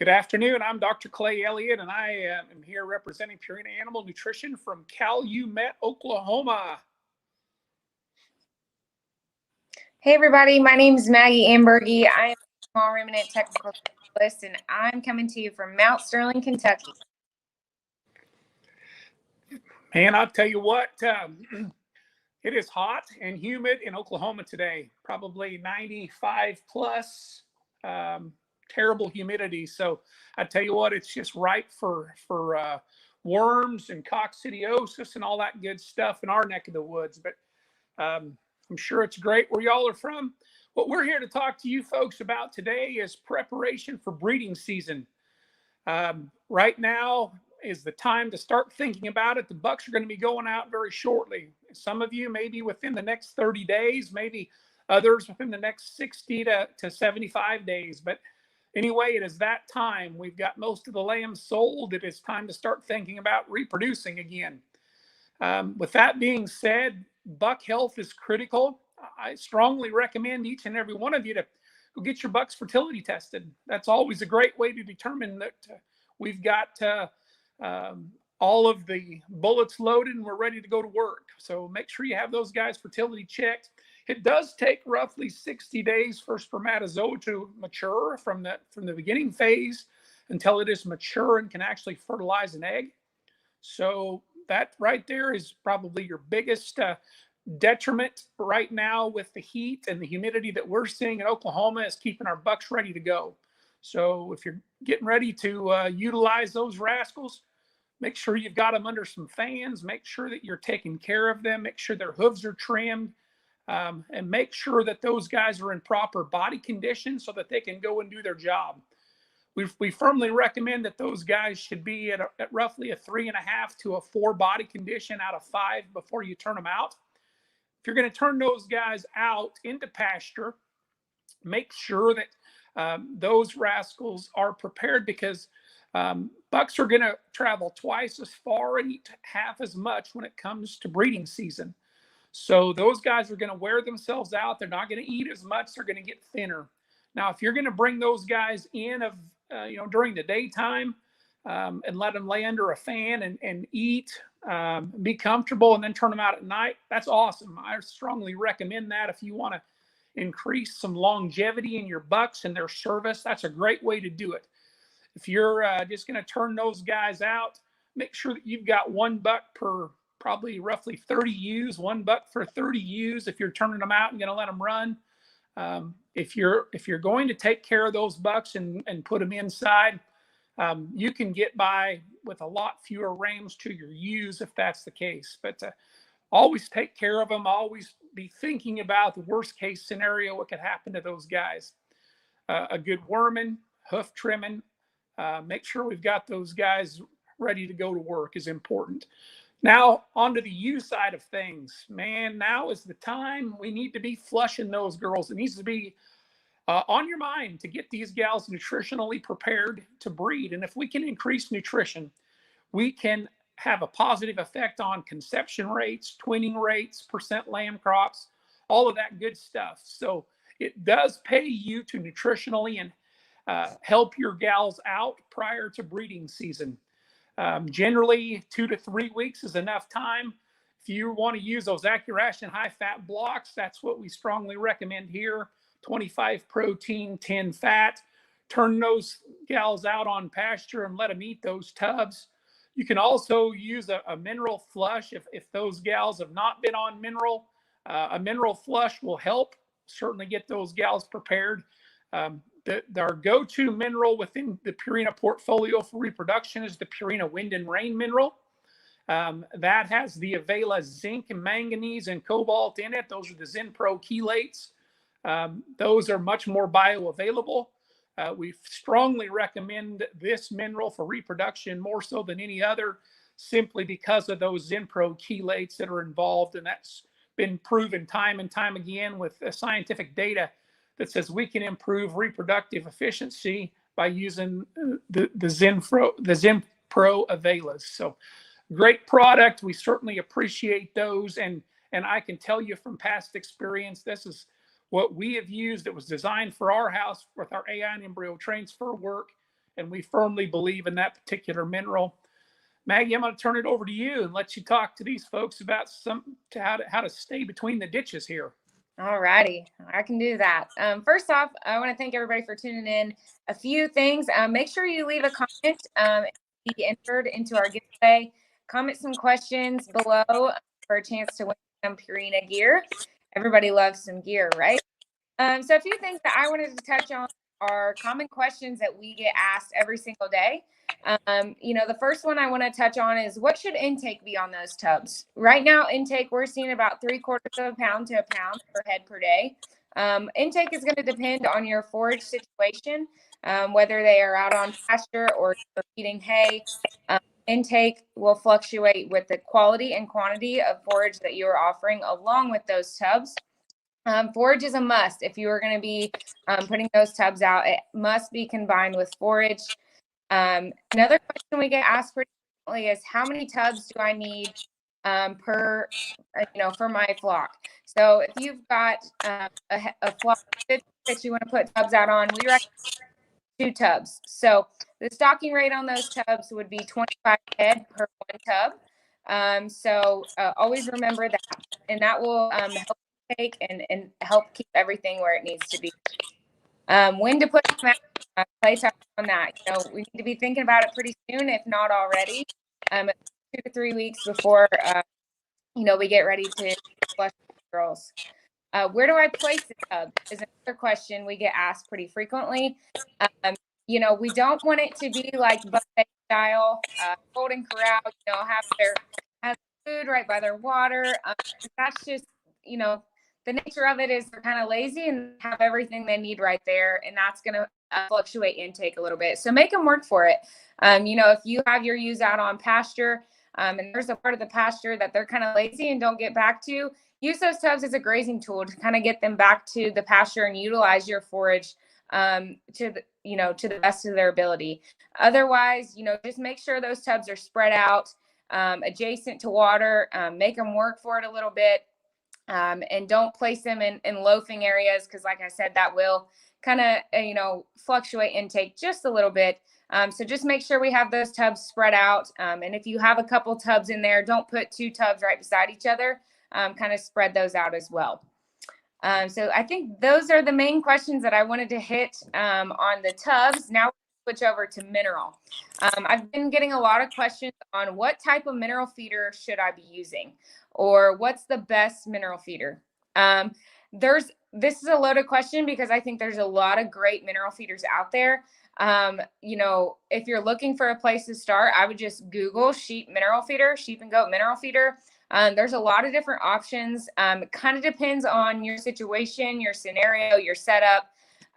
Good afternoon. I'm Dr. Clay Elliott, and I am here representing Purina Animal Nutrition from Calumet, Oklahoma. Hey everybody, my name is Maggie Ambergy. I am a small ruminant technical specialist, and I'm coming to you from Mount Sterling, Kentucky. Man, I'll tell you what, it is hot and humid in Oklahoma today, probably 95 plus, terrible humidity. So I tell you what, it's just right for worms and coccidiosis and all that good stuff in our neck of the woods. But I'm sure it's great where y'all are from. What we're here to talk to you folks about today is preparation for breeding season. Right now is the time to start thinking about it. The bucks are going to be going out very shortly. Some of you maybe within the next 30 days, maybe others within the next 60 to 75 days. But anyway, it is that time. We've got most of the lambs sold. It is time to start thinking about reproducing again. With that being said, buck health is critical. I strongly recommend each and every one of you to go get your bucks fertility tested. That's always a great way to determine that we've got all of the bullets loaded and we're ready to go to work. So make sure you have those guys fertility checked. It does take roughly 60 days for spermatozoa to mature from the beginning phase until it is mature and can actually fertilize an egg. So that right there is probably your biggest detriment right now with the heat and the humidity that we're seeing in Oklahoma, is keeping our bucks ready to go. So if you're getting ready to utilize those rascals, make sure you've got them under some fans, make sure that you're taking care of them, make sure their hooves are trimmed, and make sure that those guys are in proper body condition so that they can go and do their job. We firmly recommend that those guys should be at roughly a 3.5 to a 4 body condition out of 5 before you turn them out. If you're going to turn those guys out into pasture, make sure that those rascals are prepared, because bucks are going to travel twice as far and eat half as much when it comes to breeding season. So those guys are going to wear themselves out. They're not going to eat as much. They're going to get thinner. Now, if you're going to bring those guys in during the daytime and let them lay under a fan and eat, be comfortable, and then turn them out at night, that's awesome. I strongly recommend that. If you want to increase some longevity in your bucks and their service, that's a great way to do it. If you're just going to turn those guys out, make sure that you've got 1 buck per probably roughly 30 ewes, 1 buck for 30 ewes if you're turning them out and going to let them run. If you're going to take care of those bucks and put them inside, you can get by with a lot fewer rams to your ewes if that's the case. But always take care of them. Always be thinking about the worst case scenario, what could happen to those guys. A good worming, hoof trimming, make sure we've got those guys ready to go to work is important. Now, onto the ewe side of things. Man, now is the time we need to be flushing those girls. It needs to be on your mind to get these gals nutritionally prepared to breed. And if we can increase nutrition, we can have a positive effect on conception rates, twinning rates, percent lamb crops, all of that good stuff. So it does pay you to nutritionally and help your gals out prior to breeding season. Generally, 2 to 3 weeks is enough time. If you want to use those AccuRation high-fat blocks, that's what we strongly recommend here. 25 protein, 10 fat. Turn those gals out on pasture and let them eat those tubs. You can also use a mineral flush if those gals have not been on mineral. A mineral flush will help certainly get those gals prepared. Our go-to mineral within the Purina portfolio for reproduction is the Purina Wind and Rain mineral. That has the Avela zinc and manganese and cobalt in it. Those are the Zinpro chelates. Those are much more bioavailable. We strongly recommend this mineral for reproduction more so than any other, simply because of those Zinpro chelates that are involved. And that's been proven time and time again with scientific data that says we can improve reproductive efficiency by using the Zinpro Avelas. So great product. We certainly appreciate those. And I can tell you from past experience, this is what we have used. It was designed for our house with our AI and embryo transfer work. and we firmly believe in that particular mineral. Maggie, I'm going to turn it over to you and let you talk to these folks about how to stay between the ditches here. All righty, I can do that. First off, I want to thank everybody for tuning in. A few things. Make sure you leave a comment. Be entered into our giveaway. Comment some questions below for a chance to win some Purina gear. Everybody loves some gear, right? So a few things that I wanted to touch on are common questions that we get asked every single day. The first one I want to touch on is, what should intake be on those tubs? Right now, intake, we're seeing about 3/4 of a pound to a pound per head per day. Intake is going to depend on your forage situation, whether they are out on pasture or eating hay. Intake will fluctuate with the quality and quantity of forage that you are offering along with those tubs. Forage is a must. If you are going to be putting those tubs out, it must be combined with forage. Another question we get asked pretty frequently is, how many tubs do I need for my flock? So if you've got a flock that you want to put tubs out on, we recommend 2 tubs. So the stocking rate on those tubs would be 25 head per 1 tub. So always remember that, and that will help take and help keep everything where it needs to be. When to put them out, play time on that. We need to be thinking about it pretty soon, if not already. 2 to 3 weeks before we get ready to flush girls. Where do I place the tub is another question we get asked pretty frequently. We don't want it to be like buffet style, Golden Corral, have food right by their water. That's just, the nature of it is they're kind of lazy and have everything they need right there. And that's going to fluctuate intake a little bit. So make them work for it. If you have your ewes out on pasture, and there's a part of the pasture that they're kind of lazy and don't get back to, use those tubs as a grazing tool to kind of get them back to the pasture and utilize your forage to the best of their ability. Otherwise, just make sure those tubs are spread out, adjacent to water, make them work for it a little bit. And don't place them in loafing areas, because like I said, that will kind of, fluctuate intake just a little bit. So just make sure we have those tubs spread out. And if you have a couple tubs in there, don't put 2 tubs right beside each other. Kind of spread those out as well. So I think those are the main questions that I wanted to hit on the tubs. Now we'll switch over to mineral. I've been getting a lot of questions on what type of mineral feeder should I be using, or what's the best mineral feeder. This is a loaded question because I think there's a lot of great mineral feeders out there. If you're looking for a place to start, I would just Google sheep and goat mineral feeder. There's a lot of different options. It kind of depends on your situation, your scenario, your setup.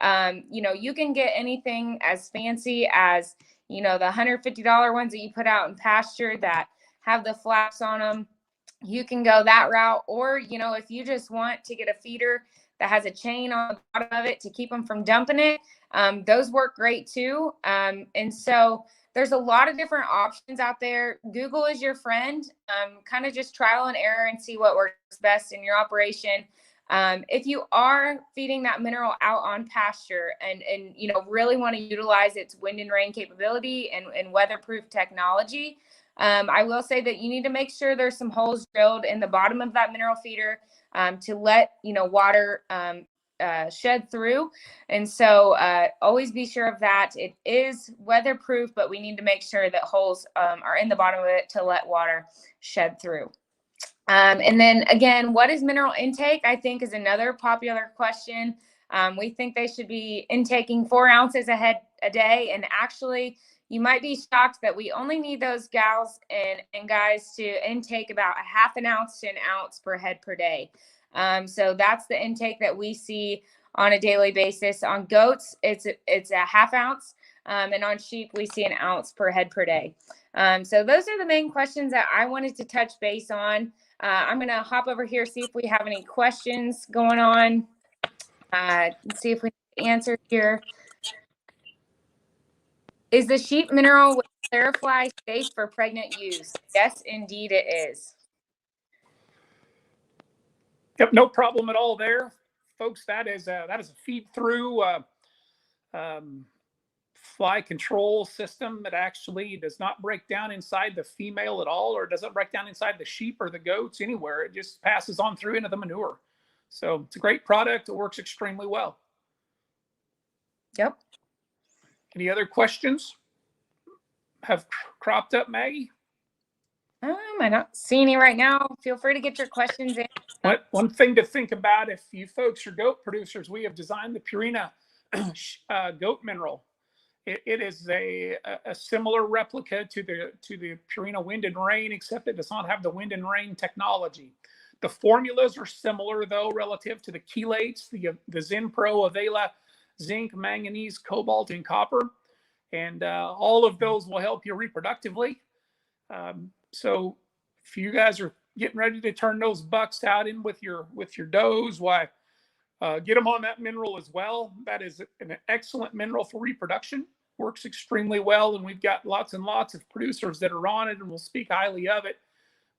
You can get anything as fancy as, the $150 ones that you put out in pasture that have the flaps on them. You can go that route. Or, if you just want to get a feeder that has a chain on the bottom of it to keep them from dumping it, those work great too. And so there's a lot of different options out there. Google is your friend. Kind of just trial and error and see what works best in your operation. If you are feeding that mineral out on pasture and really want to utilize its wind and rain capability and weatherproof technology, I will say that you need to make sure there's some holes drilled in the bottom of that mineral feeder to let water shed through. And so always be sure of that. It is weatherproof, but we need to make sure that holes are in the bottom of it to let water shed through. And then again, what is mineral intake? I think is another popular question. We think they should be intaking 4 ounces a day. And actually, you might be shocked that we only need those gals and guys to intake about 1/2 ounce to 1 ounce per head per day. So that's the intake that we see on a daily basis. On goats, it's a 1/2 ounce. And on sheep, we see 1 ounce per head per day. So those are the main questions that I wanted to touch base on. I'm going to hop over here, see if we have any questions going on. See if we can answer here. Is the sheep mineral with Clarifly safe for pregnant ewes? Yes, indeed it is. Yep, no problem at all there, folks. That is a feed through fly control system that actually does not break down inside the female at all, or doesn't break down inside the sheep or the goats anywhere. It just passes on through into the manure. So it's a great product. It works extremely well. Yep. Any other questions have cropped up, Maggie? I don't see any right now. Feel free to get your questions in. One thing to think about, if you folks are goat producers, we have designed the Purina goat mineral. It is a similar replica to the Purina Wind and Rain, except it does not have the Wind and Rain technology. The formulas are similar, though, relative to the chelates, the Zinpro, Avela, zinc, manganese, cobalt, and copper. And all of those will help you reproductively. So if you guys are getting ready to turn those bucks out in with your does, why get them on that mineral as well. That is an excellent mineral for reproduction. Works extremely well, and we've got lots and lots of producers that are on it and will speak highly of it.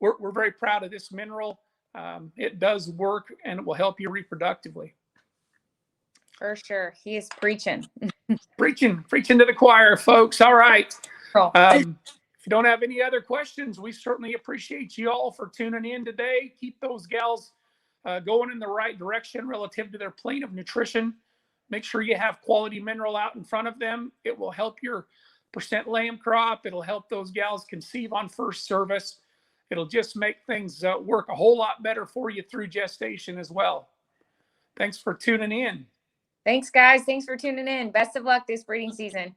We're very proud of this mineral. It does work, and it will help you reproductively. For sure. He is preaching. Preaching to the choir, folks. All right. If you don't have any other questions, we certainly appreciate you all for tuning in today. Keep those gals going in the right direction relative to their plane of nutrition. Make sure you have quality mineral out in front of them. It will help your percent lamb crop. It'll help those gals conceive on first service. It'll just make things work a whole lot better for you through gestation as well. Thanks for tuning in. Thanks, guys. Thanks for tuning in. Best of luck this breeding season.